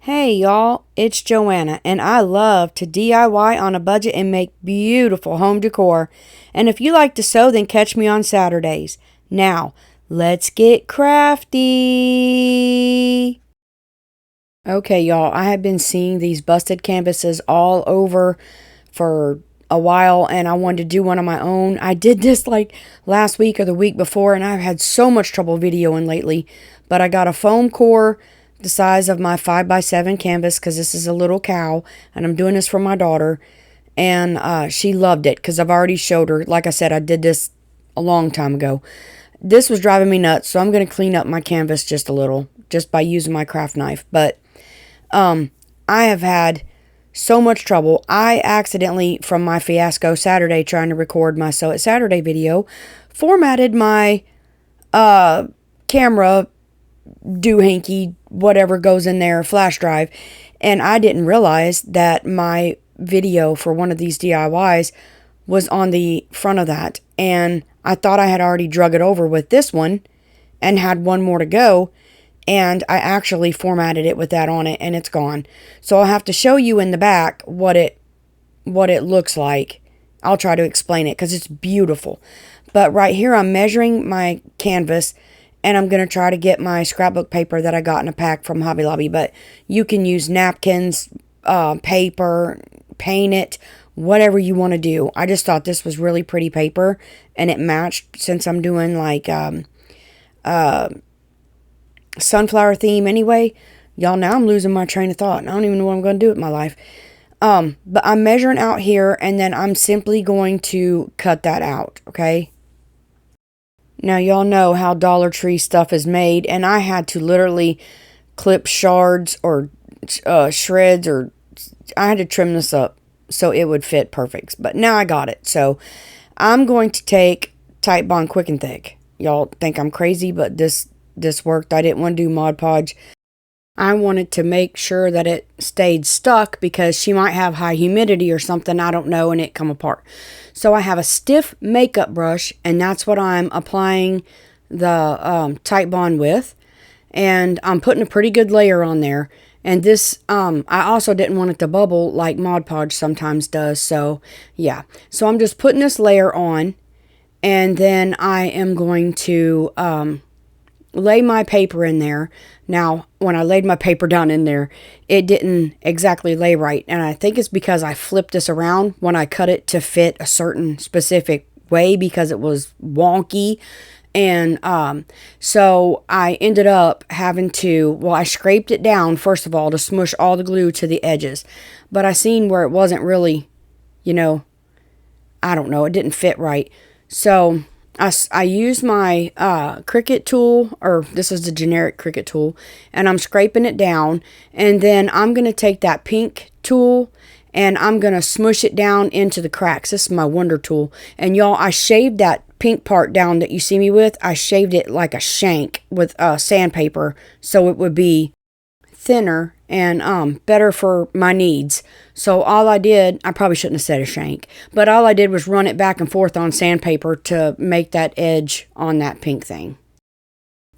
Hey y'all, it's Joanna, and I love to DIY on a budget and make beautiful home decor. And if you like to sew, then catch me on Saturdays. Now, let's get crafty. Okay, y'all, I have been seeing these busted canvases all over for a while, and I wanted to do one on my own. I did this like last week or the week before, and I've had so much trouble videoing lately. But I got a foam core the size of my 5x7 canvas because this is a little cow, and I'm doing this for my daughter. And she loved it because I've already showed her. Like I said, I did this a long time ago. This was driving me nuts, so I'm going to clean up my canvas just a little just by using my craft knife. But I have had so much trouble. I accidentally, from my fiasco Saturday trying to record my Sew It Saturday video, formatted my camera doohickey, whatever goes in there, flash drive, and I didn't realize that my video for one of these DIYs was on the front of that, and I thought I had already drug it over with this one and had one more to go, and I actually formatted it with that on it, and it's gone. So I'll have to show you in the back what it looks like. I'll try to explain it because it's beautiful. But right here I'm measuring my canvas, and I'm going to try to get my scrapbook paper that I got in a pack from Hobby Lobby. But you can use napkins, paper, paint it, whatever you want to do. I just thought this was really pretty paper, and it matched since I'm doing like sunflower theme anyway. Y'all, now I'm losing my train of thought, and I don't even know what I'm going to do with my life. But I'm measuring out here, and then I'm simply going to cut that out, okay? Now, y'all know how Dollar Tree stuff is made, and I had to literally clip shards or shreds, or I had to trim this up so it would fit perfect. But now I got it. So I'm going to take Titebond Quick and Thick. Y'all think I'm crazy, but this worked. I didn't want to do Mod Podge. I wanted to make sure that it stayed stuck because she might have high humidity or something, I don't know, and it come apart. So I have a stiff makeup brush, and that's what I'm applying the Titebond with. And I'm putting a pretty good layer on there. And this, I also didn't want it to bubble like Mod Podge sometimes does. So, yeah. So I'm just putting this layer on, and then I am going to lay my paper in there. Now, when I laid my paper down in there, it didn't exactly lay right. And I think it's because I flipped this around when I cut it to fit a certain specific way because it was wonky. And so I ended up having to, well, I scraped it down, first of all, to smush all the glue to the edges. But I seen where it wasn't really, I don't know, it didn't fit right. So I used my Cricut tool, or this is the generic Cricut tool, and I'm scraping it down, and then I'm going to take that pink tool, and I'm going to smush it down into the cracks. This is my Wonder tool, and y'all, I shaved that pink part down that you see me with. I shaved it like a shank with sandpaper, so it would be thinner and better for my needs. So all I did, I probably shouldn't have said a shank, but all I did was run it back and forth on sandpaper to make that edge on that pink thing.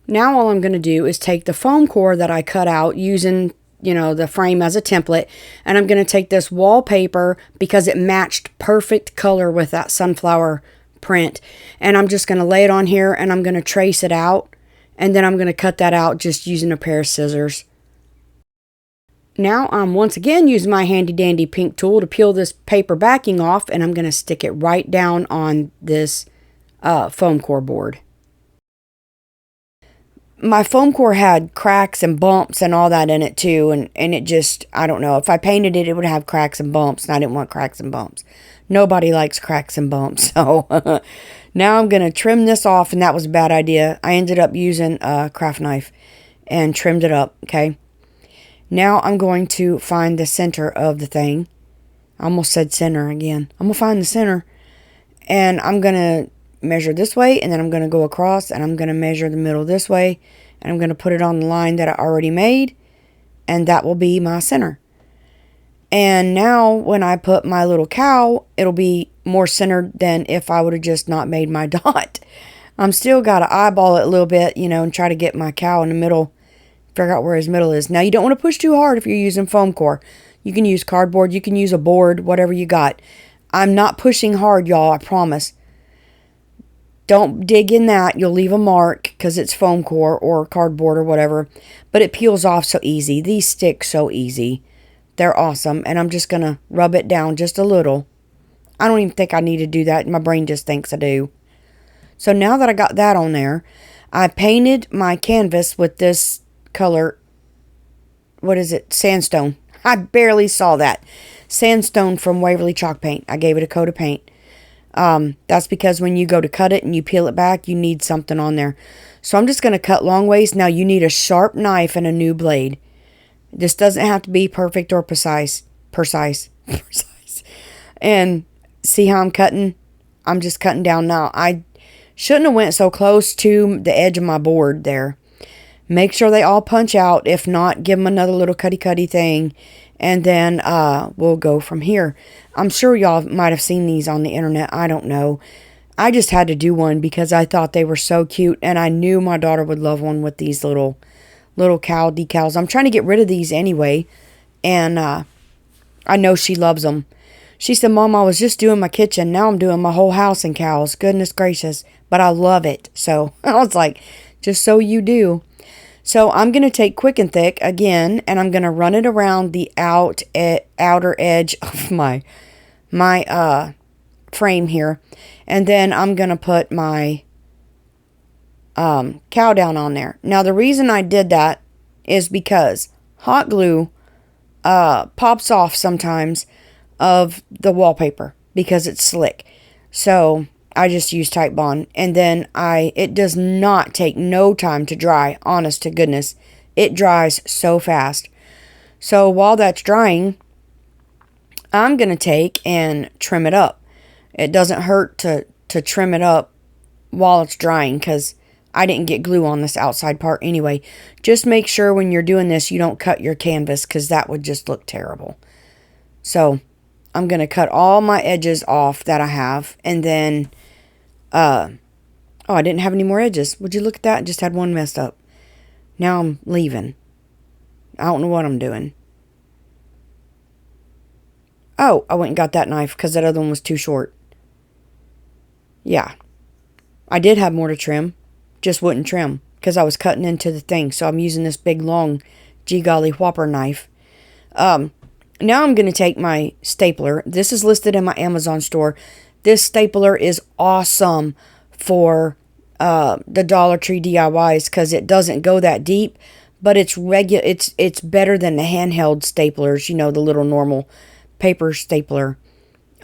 Now all I'm going to do is take the foam core that I cut out using, the frame as a template, and I'm going to take this wallpaper because it matched perfect color with that sunflower print, and I'm just going to lay it on here, and I'm going to trace it out, and then I'm going to cut that out just using a pair of scissors. Now I'm once again using my handy dandy pink tool to peel this paper backing off, and I'm going to stick it right down on this foam core board. My foam core had cracks and bumps and all that in it too, and it just, I don't know, if I painted it, it would have cracks and bumps, and I didn't want cracks and bumps. Nobody likes cracks and bumps, so now I'm going to trim this off, and that was a bad idea. I ended up using a craft knife and trimmed it up, okay? Now I'm going to find the center of the thing. I almost said center again. I'm going to find the center, and I'm going to measure this way, and then I'm going to go across, and I'm going to measure the middle this way, and I'm going to put it on the line that I already made, and that will be my center. And now when I put my little cow, it'll be more centered than if I would have just not made my dot. I'm still got to eyeball it a little bit, and try to get my cow in the middle Figure out where his middle is. Now, you don't want to push too hard if you're using foam core. You can use cardboard. You can use a board, whatever you got. I'm not pushing hard, y'all, I promise. Don't dig in that. You'll leave a mark because it's foam core or cardboard or whatever. But it peels off so easy. These stick so easy. They're awesome. And I'm just going to rub it down just a little. I don't even think I need to do that. My brain just thinks I do. So now that I got that on there, I painted my canvas with this color. What is it? Sandstone. I barely saw that. Sandstone from Waverly Chalk Paint. I gave it a coat of paint. That's because when you go to cut it and you peel it back, you need something on there. So I'm just going to cut long ways. Now you need a sharp knife and a new blade. This doesn't have to be perfect or precise. And see how I'm cutting? I'm just cutting down now. I shouldn't have went so close to the edge of my board there. Make sure they all punch out. If not, give them another little cutty thing. And then we'll go from here. I'm sure y'all might have seen these on the internet. I don't know. I just had to do one because I thought they were so cute. And I knew my daughter would love one with these little cow decals. I'm trying to get rid of these anyway. And I know she loves them. She said, Mom, I was just doing my kitchen. Now I'm doing my whole house in cows. Goodness gracious. But I love it. So I was like, just so you do. So I'm going to take Quick and Thick again, and I'm going to run it around the outer edge of my frame here. And then I'm going to put my cow down on there. Now, the reason I did that is because hot glue pops off sometimes of the wallpaper because it's slick. So I just use Titebond, and then it does not take no time to dry, honest to goodness. It dries so fast. So while that's drying, I'm going to take and trim it up. It doesn't hurt to trim it up while it's drying because I didn't get glue on this outside part anyway. Just make sure when you're doing this, you don't cut your canvas because that would just look terrible. So I'm going to cut all my edges off that I have, and then I didn't have any more edges. Would you look at that? I just had one messed up. Now I'm leaving. I don't know what I'm doing. Oh, I went and got that knife because that other one was too short. Yeah. I did have more to trim. Just wouldn't trim because I was cutting into the thing. So I'm using this big, long, gee golly whopper knife. Now I'm going to take my stapler. This is listed in my Amazon store. This stapler is awesome for the Dollar Tree DIYs because it doesn't go that deep, but it's it's better than the handheld staplers, the little normal paper stapler.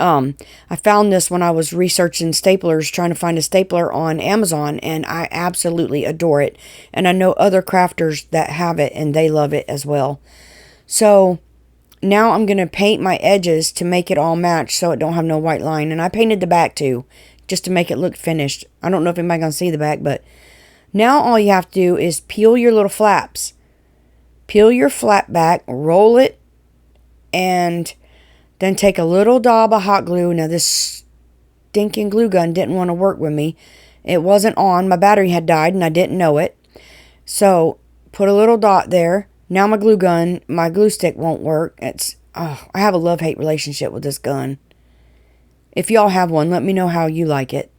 I found this when I was researching staplers, trying to find a stapler on Amazon, and I absolutely adore it. And I know other crafters that have it, and they love it as well. So now I'm going to paint my edges to make it all match so it don't have no white line. And I painted the back too, just to make it look finished. I don't know if anybody's going to see the back, but now all you have to do is peel your little flaps. Peel your flap back, roll it, and then take a little dab of hot glue. Now this stinking glue gun didn't want to work with me. It wasn't on. My battery had died and I didn't know it. So put a little dot there. Now my glue stick won't work. I have a love-hate relationship with this gun. If y'all have one, let me know how you like it.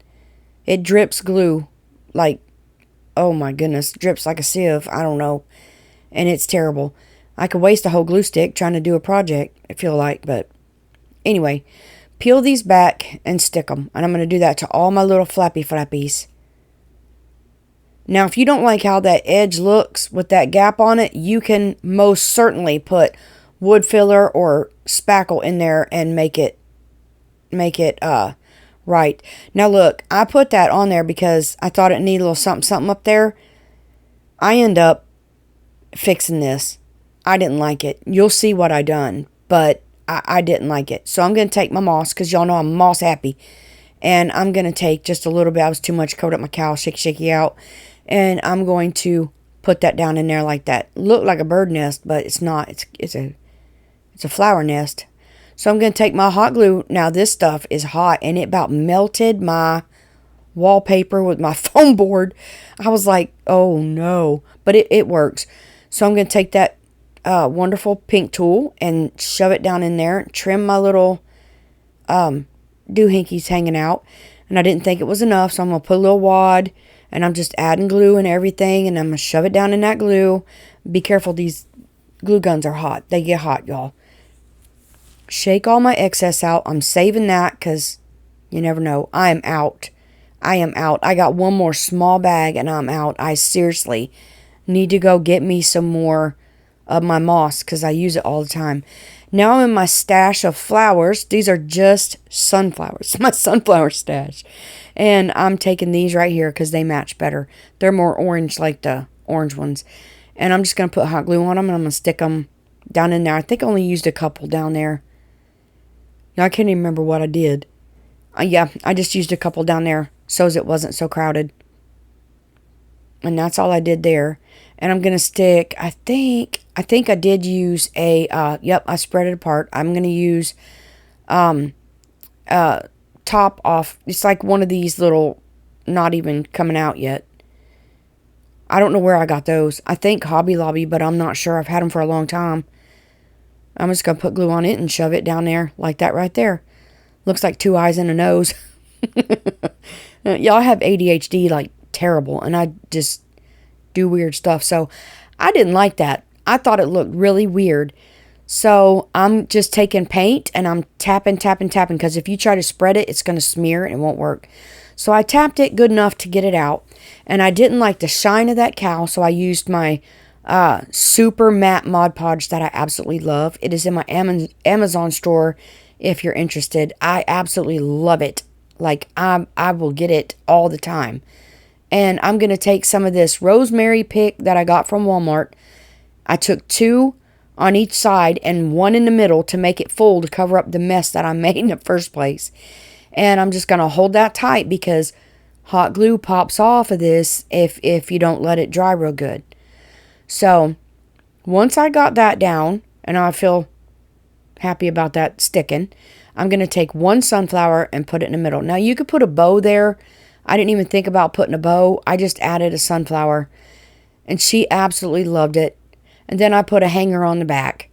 It drips glue like, oh my goodness, drips like a sieve. I don't know. And it's terrible. I could waste a whole glue stick trying to do a project, I feel like. But anyway, peel these back and stick them. And I'm going to do that to all my little flappies. Now, if you don't like how that edge looks with that gap on it, you can most certainly put wood filler or spackle in there and make it right. Now, look, I put that on there because I thought it needed a little something up there. I end up fixing this. I didn't like it. You'll see what I done, but I didn't like it. So I'm going to take my moss, because y'all know I'm moss happy. And I'm going to take just a little bit. I was too much coat up my cow, shaky out. And I'm going to put that down in there like that. Look like a bird nest, but it's not. It's a flower nest. So I'm going to take my hot glue. Now this stuff is hot, and it about melted my wallpaper with my foam board. I was like, oh no. But it works. So I'm going to take that wonderful pink tool and shove it down in there, trim my little doohickeys hanging out. And I didn't think it was enough, so I'm going to put a little wad, and I'm just adding glue and everything, and I'm going to shove it down in that glue. Be careful, these glue guns are hot. They get hot, y'all. Shake all my excess out. I'm saving that because you never know. I am out. I am out. I got one more small bag and I'm out. I seriously need to go get me some more of my moss because I use it all the time. Now I'm in my stash of flowers. These are just sunflowers. My sunflower stash. And I'm taking these right here because they match better. They're more orange like the orange ones. And I'm just going to put hot glue on them and I'm going to stick them down in there. I think I only used a couple down there. I can't even remember what I did. Yeah, I just used a couple down there so as it wasn't so crowded. And that's all I did there. And I'm going to stick, I think I did use a, I spread it apart. I'm going to use top off. It's like one of these little, not even coming out yet. I don't know where I got those. I think Hobby Lobby, but I'm not sure. I've had them for a long time. I'm just going to put glue on it and shove it down there like that right there. Looks like 2 eyes and a nose. Y'all have ADHD like terrible, and I just do weird stuff. So I didn't like that. I thought it looked really weird. So I'm just taking paint and I'm tapping, because if you try to spread it, it's going to smear and it won't work. So I tapped it good enough to get it out, and I didn't like the shine of that cow, so I used my super matte Mod Podge that I absolutely love. It is in my Amazon store if you're interested. I absolutely love it. Like, I will get it all the time. And I'm going to take some of this rosemary pick that I got from Walmart. I took 2 on each side and 1 in the middle to make it full to cover up the mess that I made in the first place. And I'm just going to hold that tight because hot glue pops off of this if you don't let it dry real good. So, once I got that down, and I feel happy about that sticking, I'm going to take 1 sunflower and put it in the middle. Now, you could put a bow there. I didn't even think about putting a bow. I just added a sunflower, and she absolutely loved it. And then I put a hanger on the back.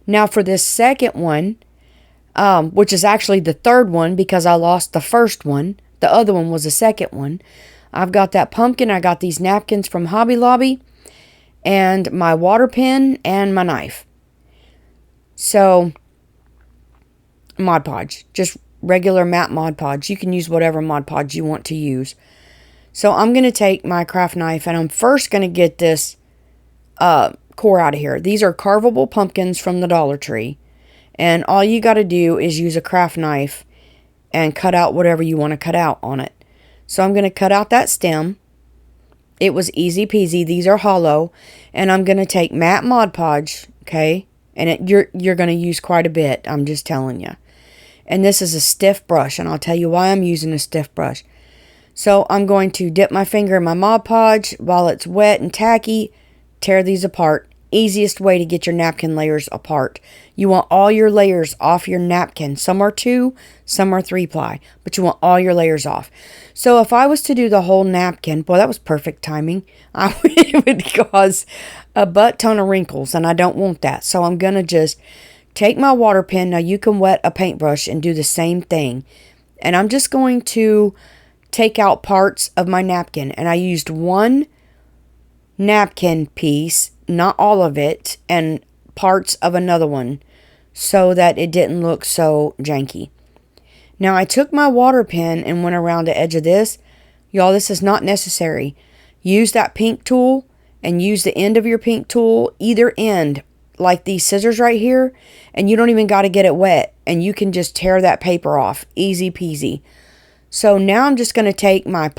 Now, for this second one, which is actually the third one because I lost the first one. The other one was the second one. I've got that pumpkin. I got these napkins from Hobby Lobby. And my water pen and my knife. So, Mod Podge. Just regular matte Mod Podge. You can use whatever Mod Podge you want to use. So, I'm going to take my craft knife and I'm first going to get this core out of here. These are carvable pumpkins from the Dollar Tree. And all you got to do is use a craft knife and cut out whatever you want to cut out on it. So, I'm going to cut out that stem. It was easy peasy. These are hollow. And I'm going to take matte Mod Podge, okay? And you're going to use quite a bit, I'm just telling you. And this is a stiff brush, and I'll tell you why I'm using a stiff brush. So I'm going to dip my finger in my Mod Podge while it's wet and tacky, tear these apart. Easiest way to get your napkin layers apart. You want all your layers off your napkin. Some are 2, some are 3-ply, but you want all your layers off. So if I was to do the whole napkin, boy, that was perfect timing. It would cause a butt ton of wrinkles, and I don't want that. So I'm going to just take my water pen. Now you can wet a paintbrush and do the same thing. And I'm just going to take out parts of my napkin. And I used 1 napkin piece, not all of it, and parts of another one so that it didn't look so janky. Now I took my water pen and went around the edge of this. Y'all, this is not necessary. Use that pink tool and use the end of your pink tool, either end, like these scissors right here, and you don't even got to get it wet, and you can just tear that paper off. Easy peasy. So now I'm just going to take I'm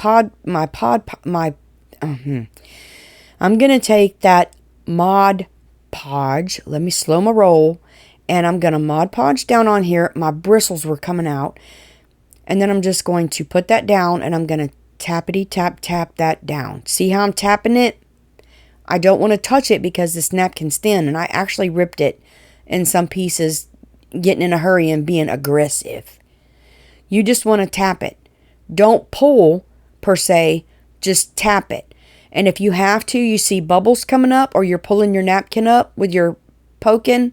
going to take that Mod Podge. Let me slow my roll. And I'm going to Mod Podge down on here. My bristles were coming out. And then I'm just going to put that down. And I'm going to tappity tap that down. See how I'm tapping it? I don't want to touch it because this napkin's thin. And I actually ripped it in some pieces, getting in a hurry and being aggressive. You just want to tap it. Don't pull, per se. Just tap it. And if you have to, you see bubbles coming up or you're pulling your napkin up with your poking,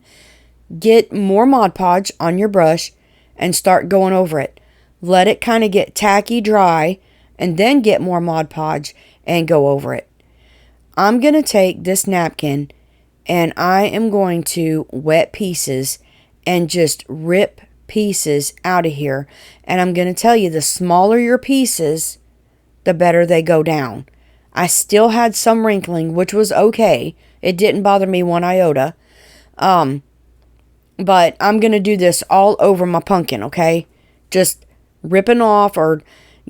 get more Mod Podge on your brush and start going over it. Let it kind of get tacky dry and then get more Mod Podge and go over it. I'm going to take this napkin and I am going to wet pieces and just rip pieces out of here. And I'm going to tell you, the smaller your pieces, the better they go down. I still had some wrinkling, which was okay. It didn't bother me one iota. But I'm going to do this all over my pumpkin, okay? Just ripping off or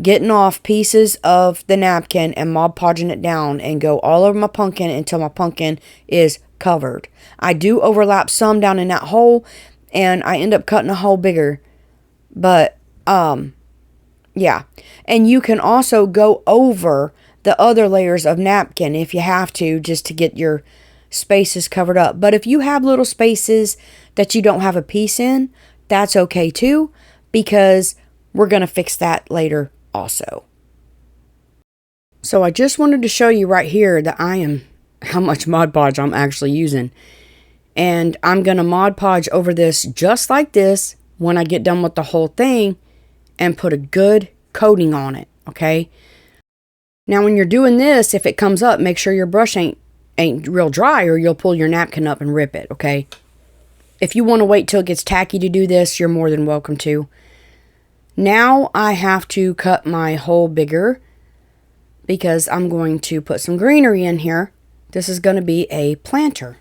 getting off pieces of the napkin and Mod Podging it down and go all over my pumpkin until my pumpkin is covered. I do overlap some down in that hole and I end up cutting a hole bigger. But, yeah. And you can also go over the other layers of napkin if you have to, just to get your spaces covered up. But if you have little spaces that you don't have a piece in, that's okay too, because we're going to fix that later also. So I just wanted to show you right here that how much Mod Podge I'm actually using. And I'm going to Mod Podge over this just like this when I get done with the whole thing and put a good coating on it, okay? Now when you're doing this, if it comes up, make sure your brush ain't real dry or you'll pull your napkin up and rip it, okay? If you want to wait till it gets tacky to do this, you're more than welcome to. Now I have to cut my hole bigger because I'm going to put some greenery in here. This is going to be a planter.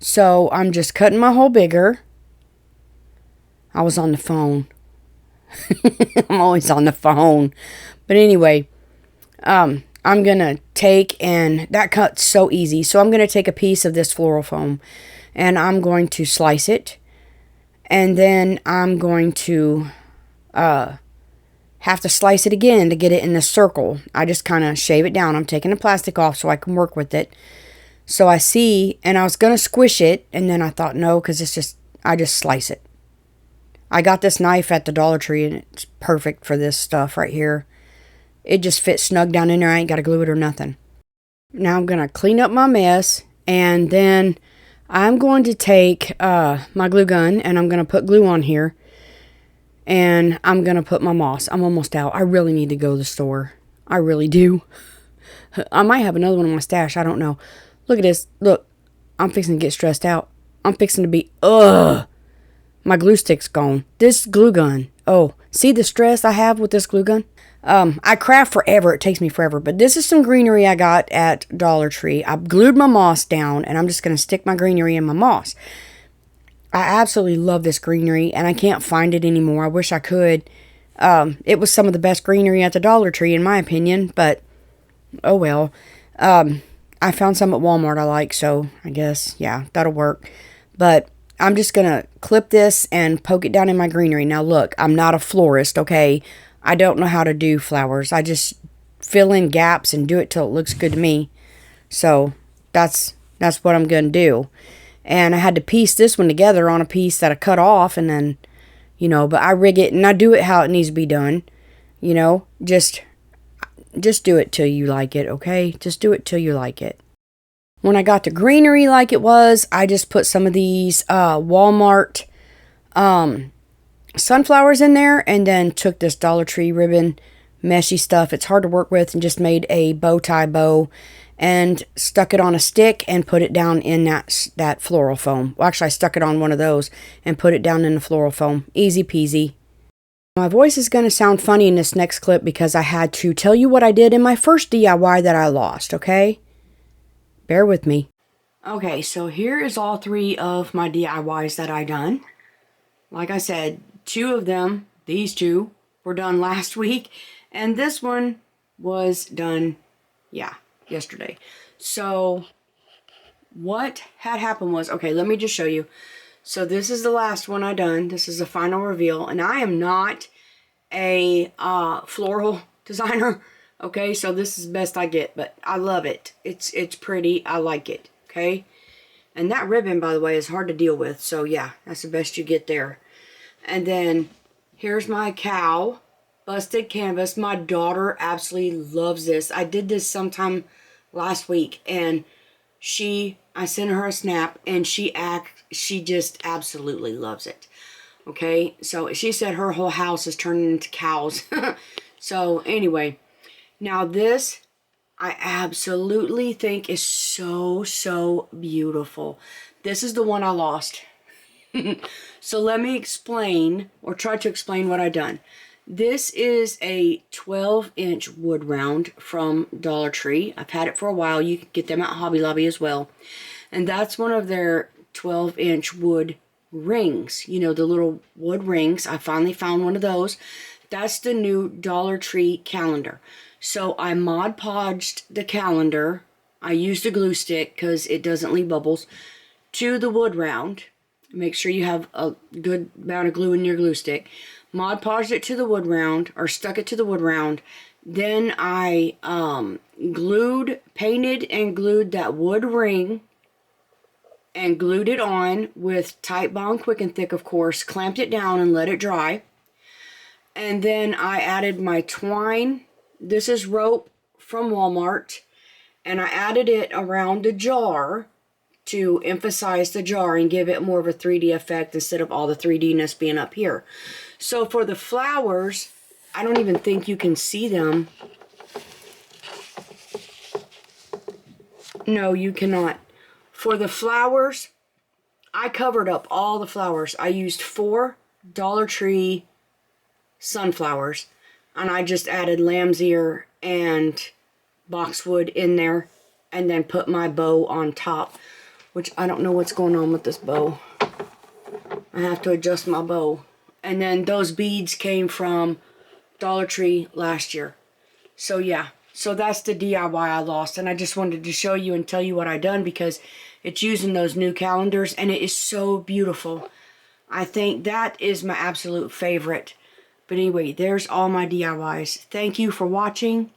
So I'm just cutting my hole bigger. I was on the phone. I'm always on the phone. But anyway, I'm going to take, and that cuts so easy. So I'm going to take a piece of this floral foam and I'm going to slice it. And then I'm going to have to slice it again to get it in the circle. I just kind of shave it down. I'm taking the plastic off so I can work with it. So I see, and I was going to squish it, and then I thought no, because I just slice it. I got this knife at the Dollar Tree, and it's perfect for this stuff right here. It just fits snug down in there. I ain't got to glue it or nothing. Now I'm going to clean up my mess, and then I'm going to take my glue gun, and I'm going to put glue on here, and I'm going to put my moss. I'm almost out. I really need to go to the store. I really do. I might have another one in my stash. I don't know. Look at this. Look, I'm fixing to get stressed out. I'm fixing to be, my glue stick's gone. This glue gun. Oh, see the stress I have with this glue gun? I craft forever. It takes me forever. But this is some greenery I got at Dollar Tree. I glued my moss down, and I'm just going to stick my greenery in my moss. I absolutely love this greenery, and I can't find it anymore. I wish I could. It was some of the best greenery at the Dollar Tree, in my opinion, but oh well. I found some at Walmart I like, so I guess, yeah, that'll work. But I'm just going to clip this and poke it down in my greenery. Now, look, I'm not a florist, okay? I don't know how to do flowers. I just fill in gaps and do it till it looks good to me. So that's what I'm going to do. And I had to piece this one together on a piece that I cut off, and then, but I rig it and I do it how it needs to be done. Just do it till you like it, okay? Just do it till you like it. When I got the greenery like it was, I just put some of these Walmart sunflowers in there, and then took this Dollar Tree ribbon, meshy stuff. It's hard to work with, and just made a bow tie bow and stuck it on a stick and put it down in that floral foam. Well, actually, I stuck it on one of those and put it down in the floral foam. Easy peasy. My voice is going to sound funny in this next clip because I had to tell you what I did in my first DIY that I lost, okay? Bear with me. Okay, so here is all 3 of my DIYs that I done. Like I said, 2 of them, these 2, were done last week. And this one was done, yesterday. So what had happened was, okay, let me just show you. So this is the last one I done. This is the final reveal. And I am not a floral designer. Okay, so this is the best I get. But I love it. It's pretty. I like it. Okay. And that ribbon, by the way, is hard to deal with. So yeah, that's the best you get there. And then here's my cow. busted canvas. My daughter absolutely loves this. I did this sometime last week, and I sent her a snap, and she just absolutely loves it. Okay, so she said her whole house is turning into cows. So anyway, now this I absolutely think is so beautiful. This is the one I lost. So let me explain, or try to explain what I done. This is a 12-inch wood round from Dollar Tree. I've had it for a while. You can get them at Hobby Lobby as well. And that's one of their 12-inch wood rings. You know, the little wood rings. I finally found one of those. That's the new Dollar Tree calendar. So I Mod Podged the calendar. I used a glue stick because it doesn't leave bubbles, to the wood round. Make sure you have a good amount of glue in your glue stick. Mod Podged it to the wood round, or stuck it to the wood round. Then I painted and glued that wood ring, and glued it on with Titebond Quick and Thick, of course. Clamped it down and let it dry. And then I added my twine. This is rope from Walmart. And I added it around the jar to emphasize the jar and give it more of a 3D effect instead of all the 3D-ness being up here. So for the flowers, I don't even think you can see them. No, you cannot. For the flowers, I covered up all the flowers. I used 4 Dollar Tree sunflowers, and I just added lamb's ear and boxwood in there, and then put my bow on top, which I don't know what's going on with this bow. I have to adjust my bow. And then those beads came from Dollar Tree last year. So yeah, so that's the DIY I lost, and I just wanted to show you and tell you what I done because it's using those new calendars, and it is so beautiful. I think that is my absolute favorite. But anyway, there's all my DIYs. Thank you for watching.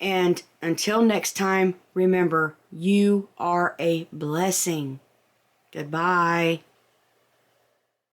And until next time, remember, you are a blessing. Goodbye.